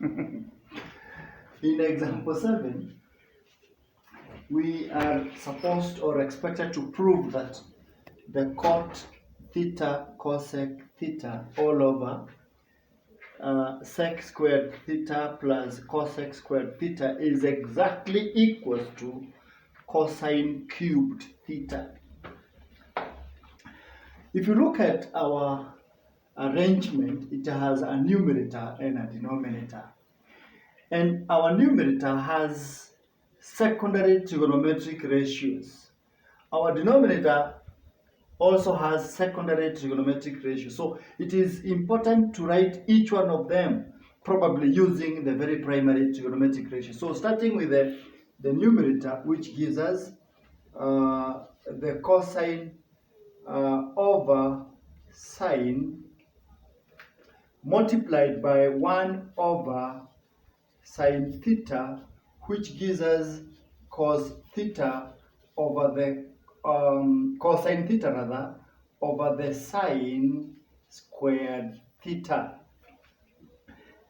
In example 7, we are supposed or expected to prove that the cot theta cosec theta all over sec squared theta plus cosec squared theta is exactly equal to cosine cubed theta. If you look at our arrangement, it has a numerator and a denominator. And our numerator has secondary trigonometric ratios. Our denominator also has secondary trigonometric ratios. So it is important to write each one of them, probably using the very primary trigonometric ratio. So starting with the numerator, which gives us the cosine over sine multiplied by 1 over sine theta, which gives us cos theta over the cosine theta rather over the sine squared theta.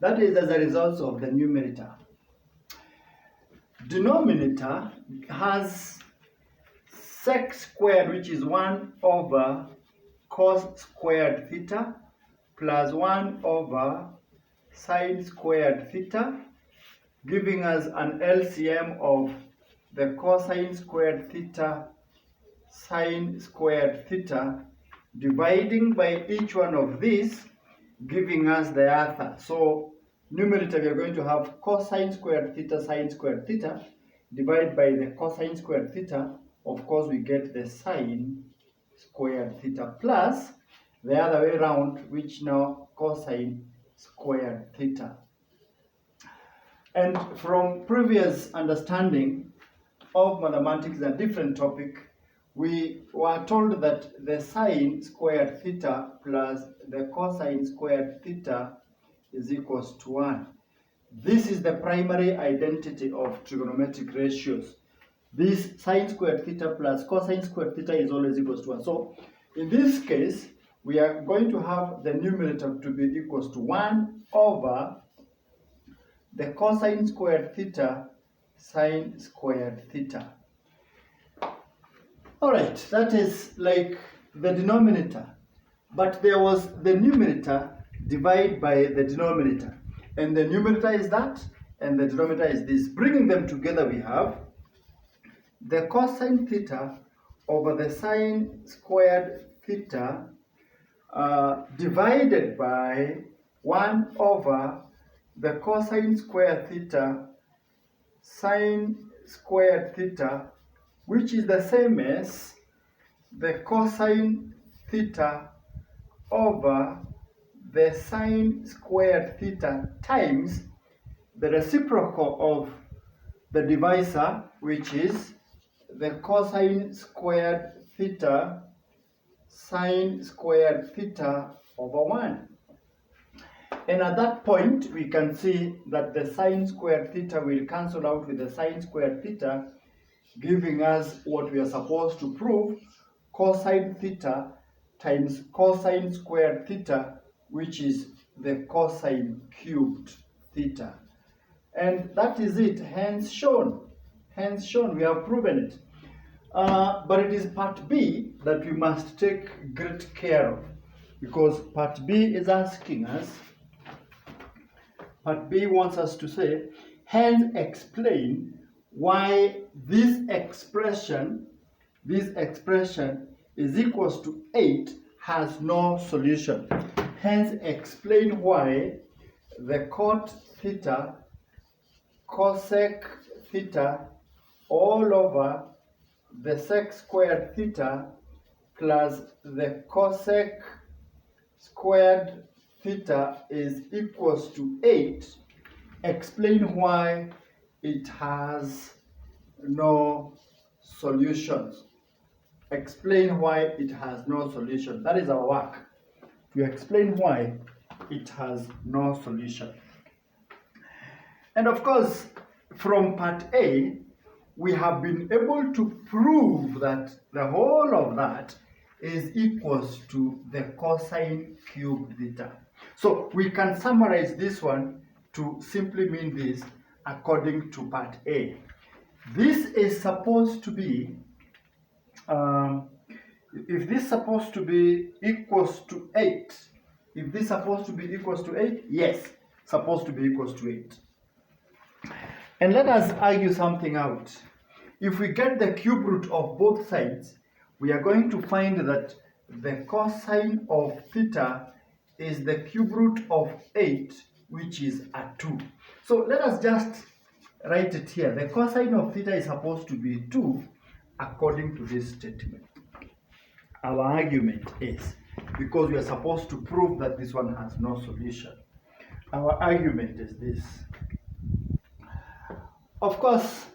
That is as a result of the numerator. Denominator has sec squared, which is 1 over cos squared theta plus 1 over sine squared theta, giving us an LCM of the cosine squared theta, sine squared theta, dividing by each one of these, giving us the other. So numerator, we are going to have cosine squared theta, sine squared theta, divided by the cosine squared theta. Of course, we get the sine squared theta plus the other way around, which now cosine squared theta. And from previous understanding of mathematics, a different topic, we were told that the sine squared theta plus the cosine squared theta is equals to 1. This is the primary identity of trigonometric ratios. This sine squared theta plus cosine squared theta is always equals to 1. So in this case, we are going to have the numerator to be equals to 1 over the cosine squared theta, sine squared theta. All right, that is like the denominator. But there was the numerator divided by the denominator. And the numerator is that, and the denominator is this. Bringing them together, we have the cosine theta over the sine squared theta divided by 1 over the cosine squared theta, sine squared theta, which is the same as the cosine theta over the sine squared theta times the reciprocal of the divisor, which is the cosine squared theta, sine squared theta over 1. And at that point, we can see that the sine squared theta will cancel out with the sine squared theta, giving us what we are supposed to prove, cosine theta times cosine squared theta, which is the cosine cubed theta. And that is it, hence shown. Hence shown, we have proven it. But it is part B that we must take great care of, because part B is asking us, part B wants us to say, hence explain why this expression is equals to 8 has no solution. Hence explain why the cot theta, cosec theta all over the sec squared theta plus the cosec squared theta is equals to 8. Explain why it has no solutions. Explain why it has no solution. That is our work, to explain why it has no solution. And of course, from part A, we have been able to prove that the whole of that is equals to the cosine cubed theta. So we can summarize this one to simply mean this according to part A. This is supposed to be, if this is supposed to be equals to 8, if this is supposed to be equals to 8, yes, supposed to be equals to 8. And let us argue something out. If we get the cube root of both sides, we are going to find that the cosine of theta is the cube root of 8, which is a 2. So let us just write it here. The cosine of theta is supposed to be 2 according to this statement. Our argument is, because we are supposed to prove that this one has no solution, our argument is this. Of course,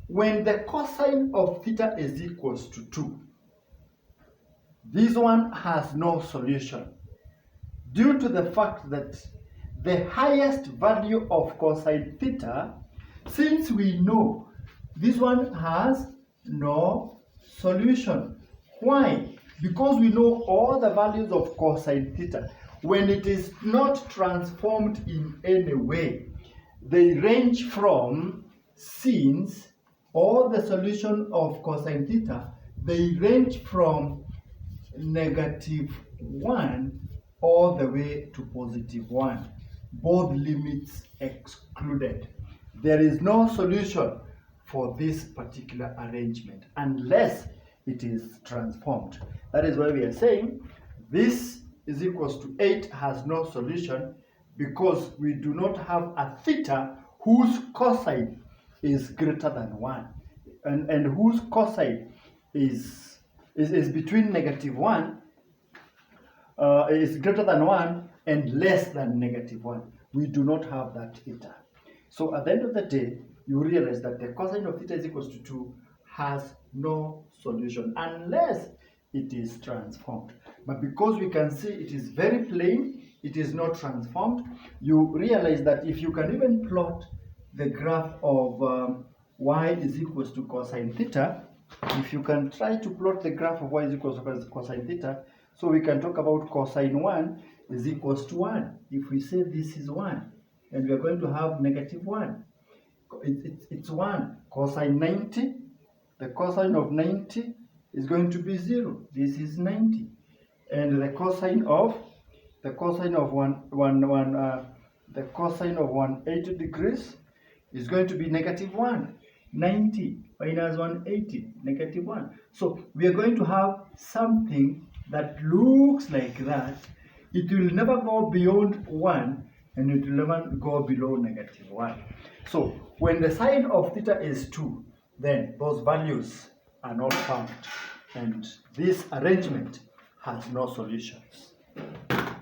when the cosine of theta is equals to 2, this one has no solution due to the fact that the highest value of cosine theta, since we know this one has no solution. Why? Because we know all the values of cosine theta. When it is not transformed in any way, they range from, since all the solution of cosine theta, they range from -1 all the way to +1, both limits excluded. There is no solution for this particular arrangement unless it is transformed. That is why we are saying this is equals to 8 has no solution, because we do not have a theta whose cosine is greater than 1 and whose cosine is between -1, is greater than 1 and less than -1. We do not have that theta. So at the end of the day, you realize that the cosine of theta is equals to 2 has no solution unless it is transformed. But because we can see it is very plain, it is not transformed, you realize that if you can even plot the graph of y is equals to cosine theta, if you can try to plot the graph of y is equals to cosine theta, so we can talk about cosine 1 is equals to 1. If we say this is 1, and we are going to have -1, it's 1. Cosine 90, the cosine of 90 is going to be 0. This is 90. And the cosine of 180 degrees is going to be -1. 90 minus 180, -1. So we are going to have something that looks like that. It will never go beyond 1, and it will never go below -1. So when the sine of theta is 2, then those values are not found, and this arrangement has no solutions.